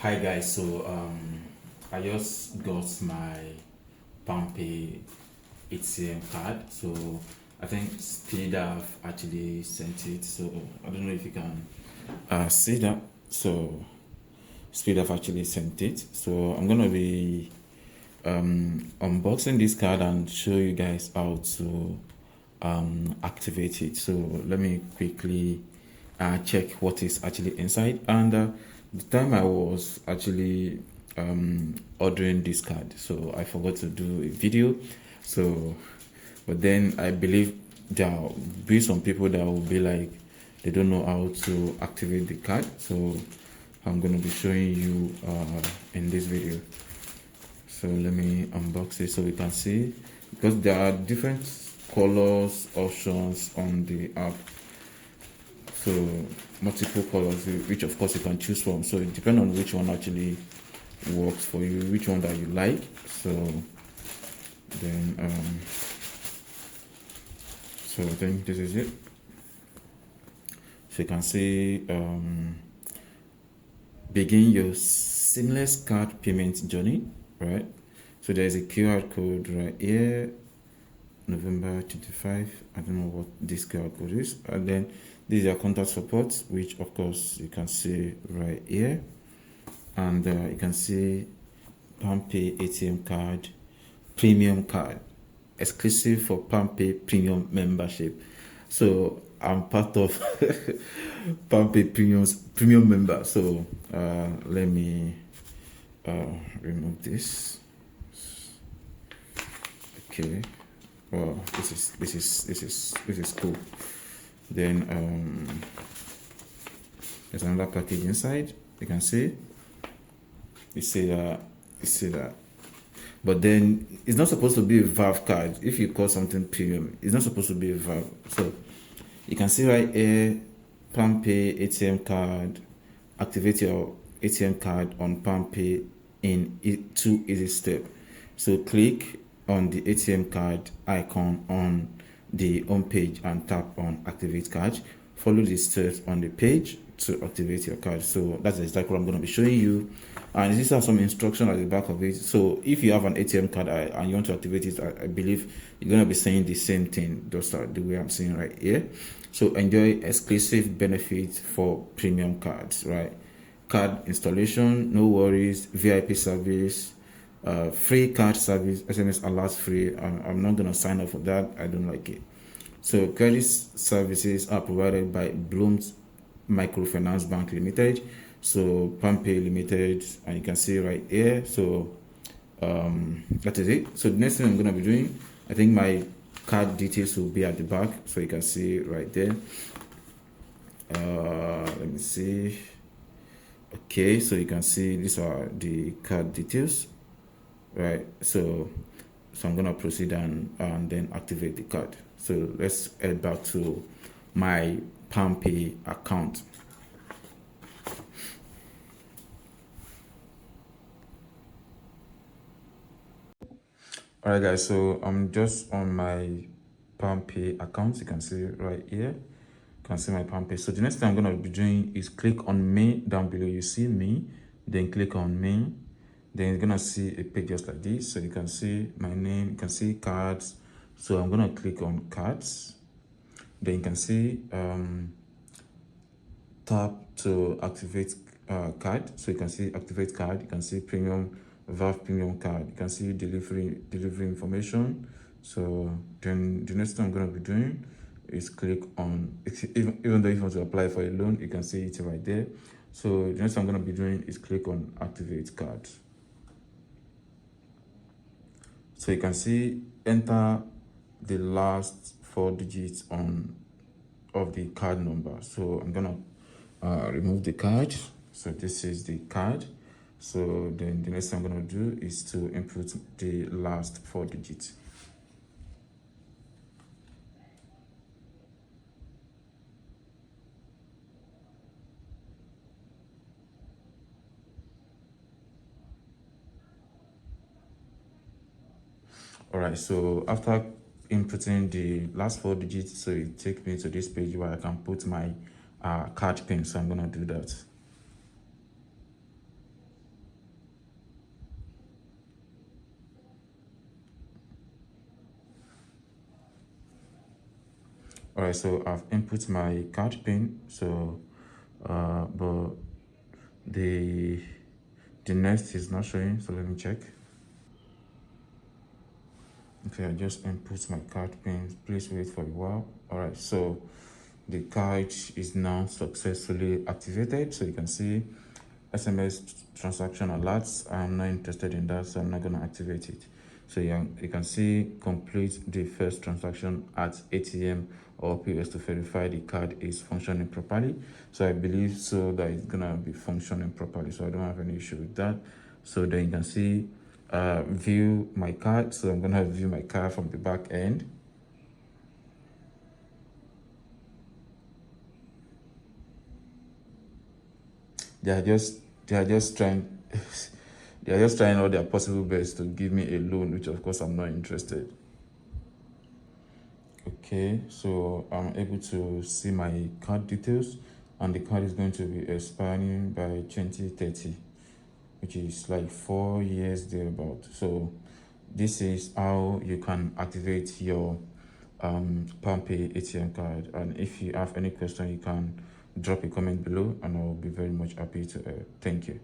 Hi guys, so I just got my PalmPay ATM card. So I think Speed have actually sent it. So I don't know if you can see that. So Speed have actually sent it. So I'm gonna be unboxing this card and show you guys how to activate it. So let me quickly check what is actually inside. And the time I was actually ordering this card, so I forgot to do a video. So but then I believe there will be some people that will be like they don't know how to activate the card. So I'm going to be showing you in this video. So let me unbox it so we can see, because there are different colors options on the app. So multiple colors, which of course you can choose from. So it depends on which one actually works for you, which one that you like. So then so I think this is it. So you can see begin your seamless card payment journey, right? So there's a QR code right here, November 25. I don't know what this QR code is. And then this is your contact support, which of course you can see right here. And you can see PalmPay ATM card, premium card, exclusive for PalmPay premium membership. So I'm part of PalmPay premium member. So let me remove this. Okay. Well, this is cool. Then there's another package inside. You can see. You see that. But then it's not supposed to be a Valve card. If you call something premium, it's not supposed to be a Valve. So you can see right here, PalmPay ATM card. Activate your ATM card on PalmPay in 2 easy steps. So click on the ATM card icon on the home page and tap on activate card. Follow the steps on the page to activate your card. So that's exactly what I'm going to be showing you, and this has some instruction at the back of it. So if you have an ATM card and you want to activate it, I believe you're going to be saying the same thing, just the way I'm saying right here. So enjoy exclusive benefits for premium cards, right? Card installation, no worries, VIP service, free card service, SMS alerts free. I'm not going to sign up for that. I don't like it. So credit services are provided by Bloom's Microfinance Bank Limited, so PalmPay Limited, and you can see right here. So that is it. So the next thing I'm going to be doing, I think my card details will be at the back, so you can see right there. Let me see. Okay, so you can see these are the card details, right? So I'm gonna proceed and then activate the card. So let's head back to my PalmPay account. All right, guys. So I'm just on my PalmPay account. You can see right here. You can see my PalmPay. So the next thing I'm gonna be doing is click on me down below. You see me, then click on me. Then you're gonna see a page just like this. So you can see my name. You can see cards. So I'm gonna click on cards. Then you can see tap to activate card. So you can see activate card. You can see premium Valve premium card. You can see delivery information. So then the next thing I'm gonna be doing is click on, even though if you want to apply for a loan, you can see it right there. So the next thing I'm gonna be doing is click on activate card. So you can see enter the last 4 digits of the card number. So I'm gonna remove the card. So this is the card. So then the next thing I'm gonna do is to input the last 4 digits. All right, so after inputting the last 4 digits, so it takes me to this page where I can put my card pin. So I'm gonna do that. All right, so I've input my card pin. So but the next is not showing, so let me check. Okay, I just input my card pin. Please wait for a while. All right, so the card is now successfully activated. So you can see SMS transaction alerts. I'm not interested in that, so I'm not going to activate it. So you can see complete the first transaction at ATM or POS to verify the card is functioning properly. So I believe so that it's going to be functioning properly. So I don't have any issue with that. So then you can see view my card. So I'm going to view my card from the back end. They are just trying they are just trying all their possible best to give me a loan, which of course I'm not interested. Okay, so I'm able to see my card details, and the card is going to be expiring by 2030, which is like 4 years thereabout. So this is how you can activate your PalmPay ATM card. And if you have any question, you can drop a comment below, and I'll be very much happy to thank you.